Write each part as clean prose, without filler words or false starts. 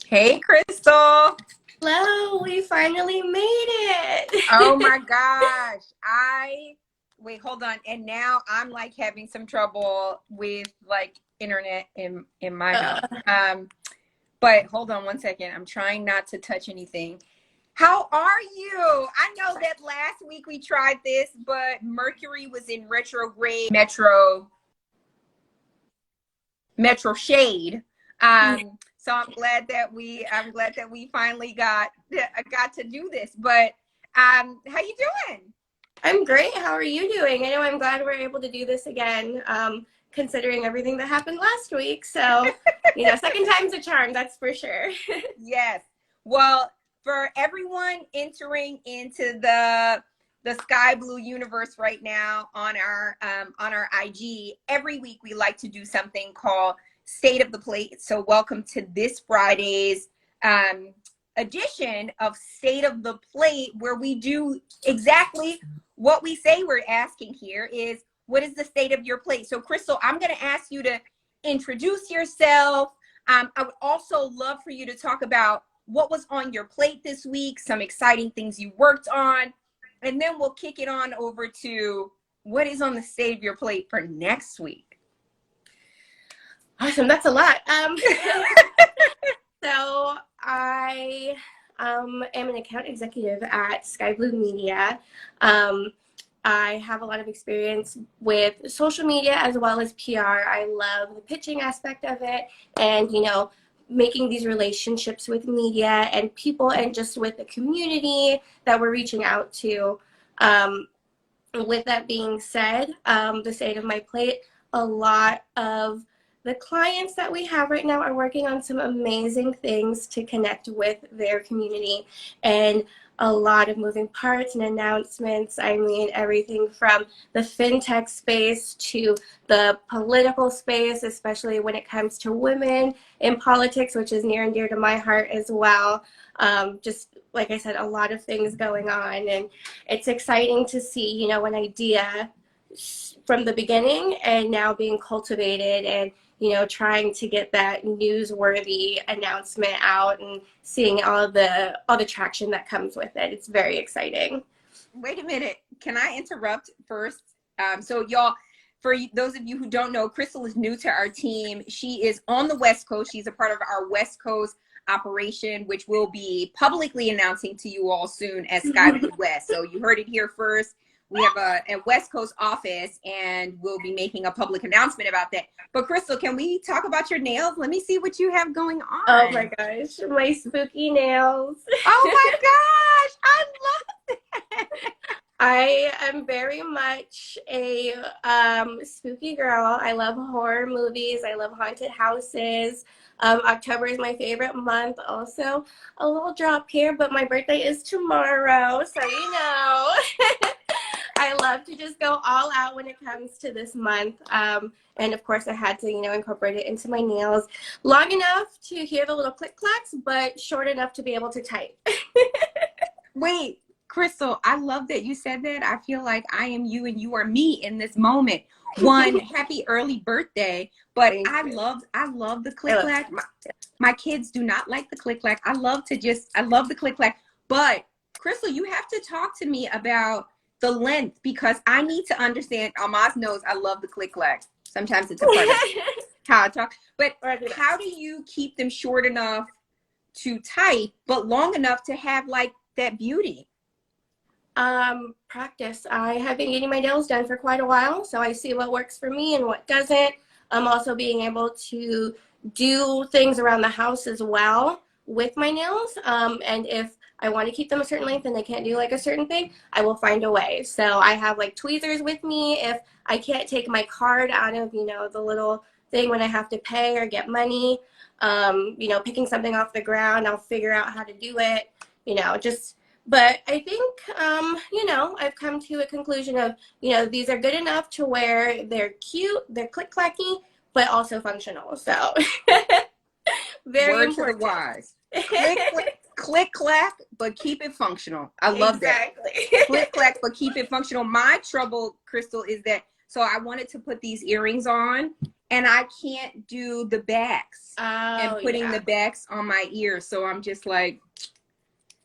Hey, Krystal. Hello, we finally made it. Oh my gosh. Wait, hold on. And now I'm like having some trouble with like internet in my house. uh, But hold on one second. I'm trying not to touch anything. How are you? I know that last week we tried this, but Mercury was in retrograde Metro Shade. So I'm glad that we finally got to do this. But how you doing? I'm great. How are you doing? I know I'm glad we're able to do this again, considering everything that happened last week. So, second time's a charm, that's for sure. Yes. Well, for everyone entering into the sky blue universe right now on our IG, every week we like to do something called State of the Plate. So welcome to this Friday's edition of State of the Plate, where we do exactly what we say we're asking here is, what is the state of your plate? So Krystal, I'm going to ask you to introduce yourself. I would also love for you to talk about what was on your plate this week, some exciting things you worked on, and then we'll kick it on over to what is on the state of your plate for next week. Awesome, that's a lot. So I am an account executive at Sky Blue Media. I have a lot of experience with social media as well as PR. I love the pitching aspect of it and, making these relationships with media and people and just with the community that we're reaching out to. With that being said, the state of my plate, a lot of the clients that we have right now are working on some amazing things to connect with their community and a lot of moving parts and announcements. I mean, everything from the fintech space to the political space, especially when it comes to women in politics, which is near and dear to my heart as well. Just like I said, a lot of things going on, and it's exciting to see, an idea from the beginning and now being cultivated and trying to get that newsworthy announcement out and seeing all the traction that comes with it. It's very exciting. Wait a minute. Can I interrupt first? So y'all, for those of you who don't know, Krystal is new to our team. She is on the West Coast. She's a part of our West Coast operation, which we'll be publicly announcing to you all soon as Sky Blue West. So you heard it here first. We have a West Coast office, and we'll be making a public announcement about that. But Krystal, can we talk about your nails? Let me see what you have going on. Oh my gosh, my spooky nails. Oh my gosh, I love that. I am very much a spooky girl. I love horror movies. I love haunted houses. October is my favorite month. Also, a little drop here, but my birthday is tomorrow, so I love to just go all out when it comes to this month. And of course I had to, incorporate it into my nails. Long enough to hear the little click clacks, but short enough to be able to type. Wait, Krystal, I love that you said that. I feel like I am you and you are me in this moment. One, happy early birthday. But I love the click clack. My kids do not like the click clack. I love the click clack. But Krystal, you have to talk to me about the length, because I need to understand. Almaz knows I love the click clack. Sometimes it's a part of how I talk. But how do you keep them short enough to type, but long enough to have like that beauty? Practice. I have been getting my nails done for quite a while, so I see what works for me and what doesn't. I'm also being able to do things around the house as well with my nails. And if I want to keep them a certain length and they can't do like a certain thing, I will find a way. So I have like tweezers with me if I can't take my card out of, the little thing when I have to pay or get money. Picking something off the ground, I'll figure out how to do it, but I think, I've come to a conclusion of, these are good enough to where they're cute, they're click-clacky, but also functional. So very Word important. to the wise. Click, clack, but keep it functional. I love that. Click, clack, but keep it functional. My trouble, Krystal, is that, so I wanted to put these earrings on, and I can't do the backs and Oh, putting yeah. the backs on my ears. So I'm just like,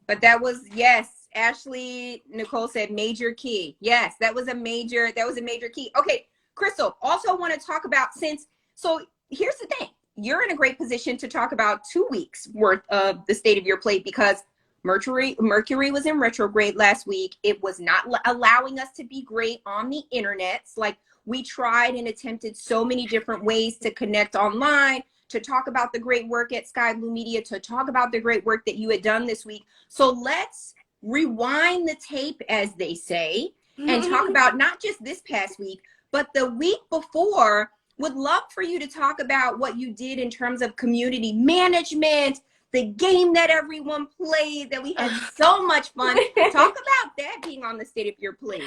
but that was, yes, Ashley Nicole said major key. Yes, that was a major key. Okay, Krystal, also want to talk about, since, so here's the thing. You're in a great position to talk about 2 weeks worth of the state of your plate, because Mercury was in retrograde last week. It was not allowing us to be great on the internets. Like, we tried and attempted so many different ways to connect online, to talk about the great work at Skai Blue Media, to talk about the great work that you had done this week. So let's rewind the tape, as they say, and talk about not just this past week, but the week before. Would love for you to talk about what you did in terms of community management, the game that everyone played, that we had so much fun. Talk about that being on the state of your plate.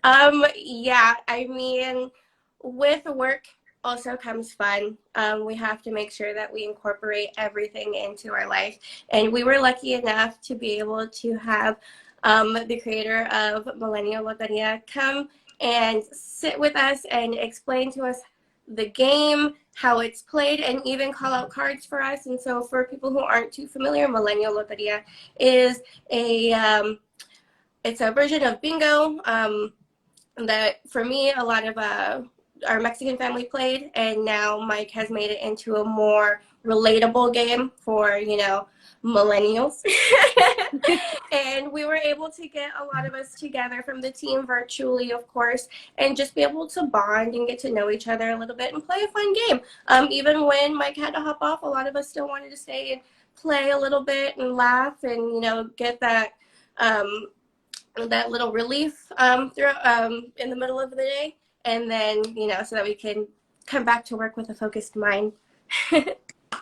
Yeah, I mean, with work also comes fun. We have to make sure that we incorporate everything into our life. And we were lucky enough to be able to have the creator of Millennial Loteria come and sit with us and explain to us the game, how it's played, and even call out cards for us. And so for people who aren't too familiar, Millennial Loteria is it's a version of bingo. That for me, a lot of our Mexican family played, and now Mike has made it into a more relatable game for, millennials. And we were able to get a lot of us together from the team virtually, of course, and just be able to bond and get to know each other a little bit and play a fun game. Even when Mike had to hop off, a lot of us still wanted to stay and play a little bit and laugh and, get that little relief in the middle of the day, and then so that we can come back to work with a focused mind.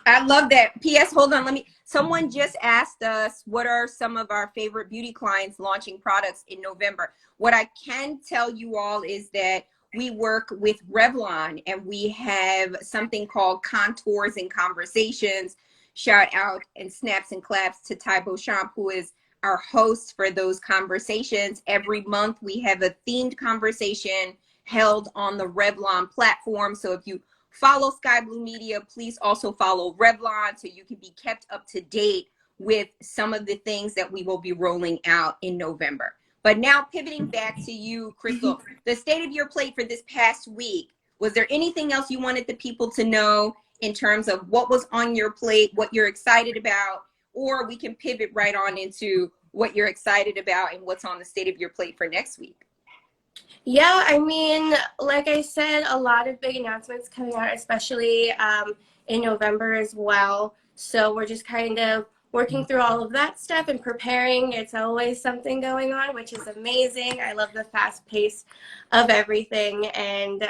I love that. P.S. Hold on. Someone just asked us, what are some of our favorite beauty clients launching products in November? What I can tell you all is that we work with Revlon, and we have something called Contours and Conversations. Shout out and snaps and claps to Ty Beauchamp, who is our host for those conversations. Every month we have a themed conversation held on the Revlon platform. So if you follow Skai Blue Media, please also follow Revlon, so you can be kept up to date with some of the things that we will be rolling out in November. But now, pivoting back to you, Krystal, the state of your plate for this past week, was there anything else you wanted the people to know in terms of what was on your plate, what you're excited about? Or we can pivot right on into what you're excited about and what's on the state of your plate for next week. Yeah, I mean, like I said, a lot of big announcements coming out, especially in November as well. So we're just kind of working through all of that stuff and preparing. It's always something going on, which is amazing. I love the fast pace of everything, and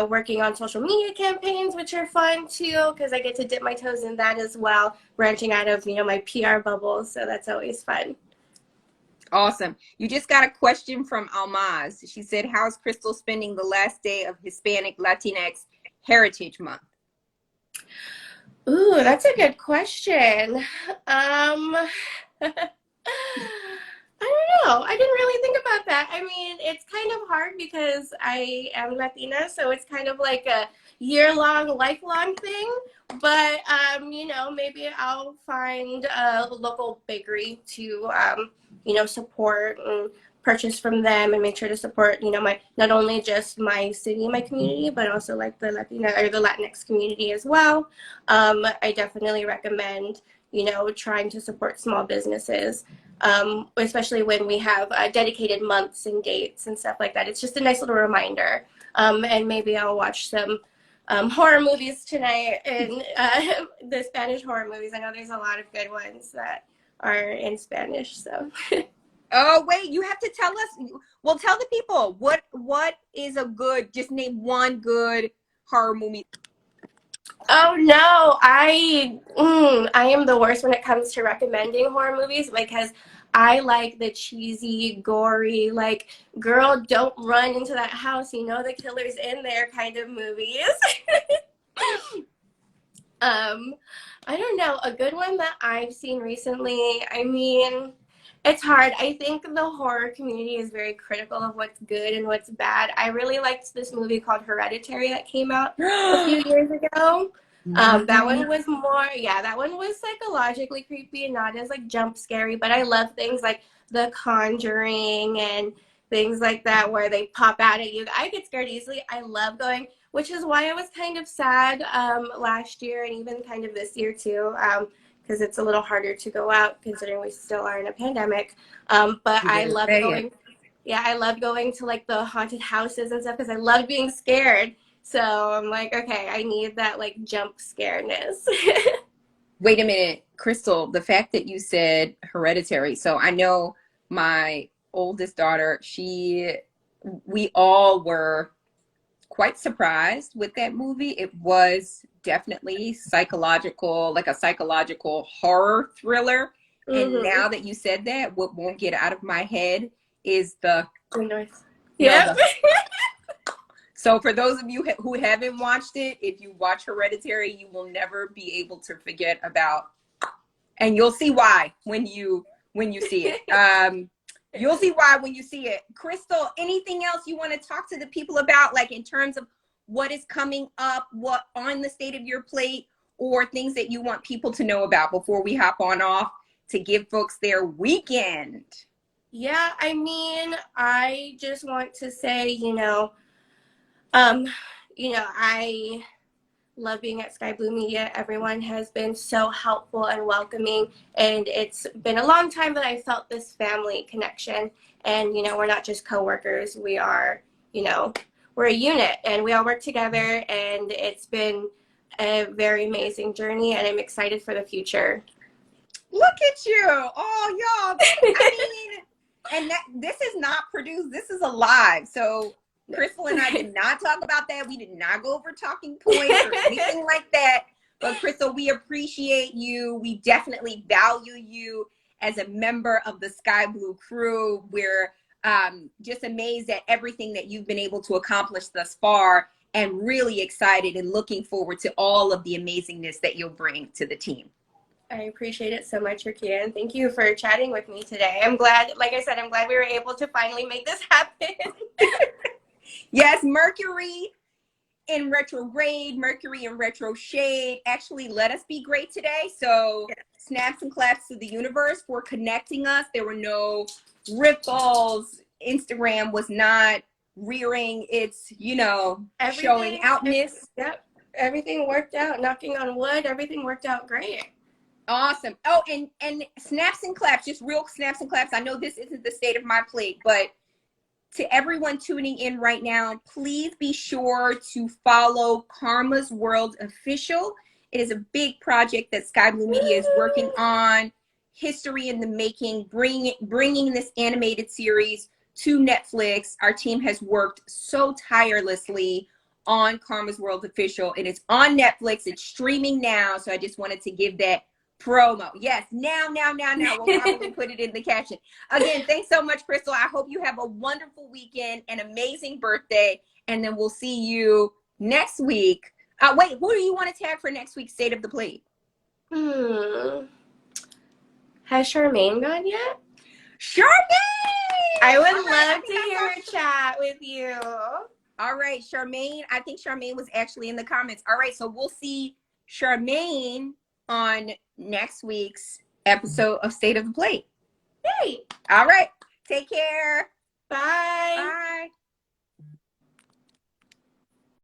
working on social media campaigns, which are fun too, because I get to dip my toes in that as well, branching out of my PR bubbles. So that's always fun. Awesome. You just got a question from Almaz. She said, how's Krystal spending the last day of Hispanic Latinx Heritage Month? Ooh, that's a good question. I don't know. I didn't really think about that. I mean, it's kind of hard because I am Latina, so it's kind of like a year-long, lifelong thing. But, maybe I'll find a local bakery to, support and purchase from them, and make sure to support, my, not only just my city and my community, but also like the Latina or the Latinx community as well. I definitely recommend, trying to support small businesses. Especially when we have dedicated months and dates and stuff like that. It's just a nice little reminder. And maybe I'll watch some horror movies tonight, and the Spanish horror movies. I know there's a lot of good ones that are in Spanish. So. Oh, wait, you have to tell us. Well, tell the people what is a good, just name one good horror movie. Oh no, I am the worst when it comes to recommending horror movies, because I like the cheesy, gory, like, girl, don't run into that house, the killer's in there kind of movies. I don't know, a good one that I've seen recently, I mean, It's hard. I think the horror community is very critical of what's good and what's bad. I really liked this movie called Hereditary that came out a few years ago. That one was more, yeah, that one was psychologically creepy and not as like jump scary, but I love things like The Conjuring and things like that where they pop out at you. I get scared easily. I love going, which is why I was kind of sad last year and even kind of this year too. Because it's a little harder to go out considering we still are in a pandemic. But I love going, yeah, I love going to like the haunted houses and stuff because I love being scared. So I'm like, okay, I need that like jump scareness. Wait a minute, Krystal, the fact that you said Hereditary. So I know my oldest daughter, we all were quite surprised with that movie. It was definitely psychological, like a psychological horror thriller. And now that you said that, what won't get out of my head is the noise. Yeah. So for those of you who haven't watched it, if you watch Hereditary, you will never be able to forget about, and you'll see why when you see it. You'll see why when you see it. Krystal, anything else you want to talk to the people about, like in terms of what is coming up, what on the state of your plate, or things that you want people to know about before we hop on off to give folks their weekend? Yeah, I mean, I just want to say, I love being at Skai Blue Media. Everyone has been so helpful and welcoming, and it's been a long time that I felt this family connection. And we're not just coworkers. We are, we're a unit, and we all work together. And it's been a very amazing journey, and I'm excited for the future. Look at you! Oh, y'all! I mean, and this is not produced. This is a live, so. Krystal and I did not talk about that. We did not go over talking points or anything like that. But Krystal, we appreciate you. We definitely value you as a member of the Skai Blue crew. We're just amazed at everything that you've been able to accomplish thus far, and really excited and looking forward to all of the amazingness that you'll bring to the team. I appreciate it so much, Rakia, and thank you for chatting with me today. I'm glad, like I said, I'm glad we were able to finally make this happen. Yes, Mercury in retrograde, Mercury in retro shade. Actually, let us be great today. So snaps and claps to the universe for connecting us. There were no ripples. Instagram was not rearing its, showing outness. Yep. Everything worked out. Knocking on wood, everything worked out great. Awesome. Oh, and snaps and claps, just real snaps and claps. I know this isn't the state of my plate, but to everyone tuning in right now, please be sure to follow Karma's World Official. It is a big project that Skai Blue Media is working on. History in the making, bringing this animated series to Netflix. Our team has worked so tirelessly on Karma's World Official. It is on Netflix. It's streaming now. So I just wanted to give that promo. Yes, now. We'll probably put it in the caption. Again, thanks so much, Krystal. I hope you have a wonderful weekend, an amazing birthday, and then we'll see you next week. Wait, who do you want to tag for next week's State of the Plate? Has Charmaine gone yet? Charmaine! I would love to hear a chat with you. All right, Charmaine. I think Charmaine was actually in the comments. All right, so we'll see Charmaine on next week's episode of State of the Plate. Yay! All right. Take care.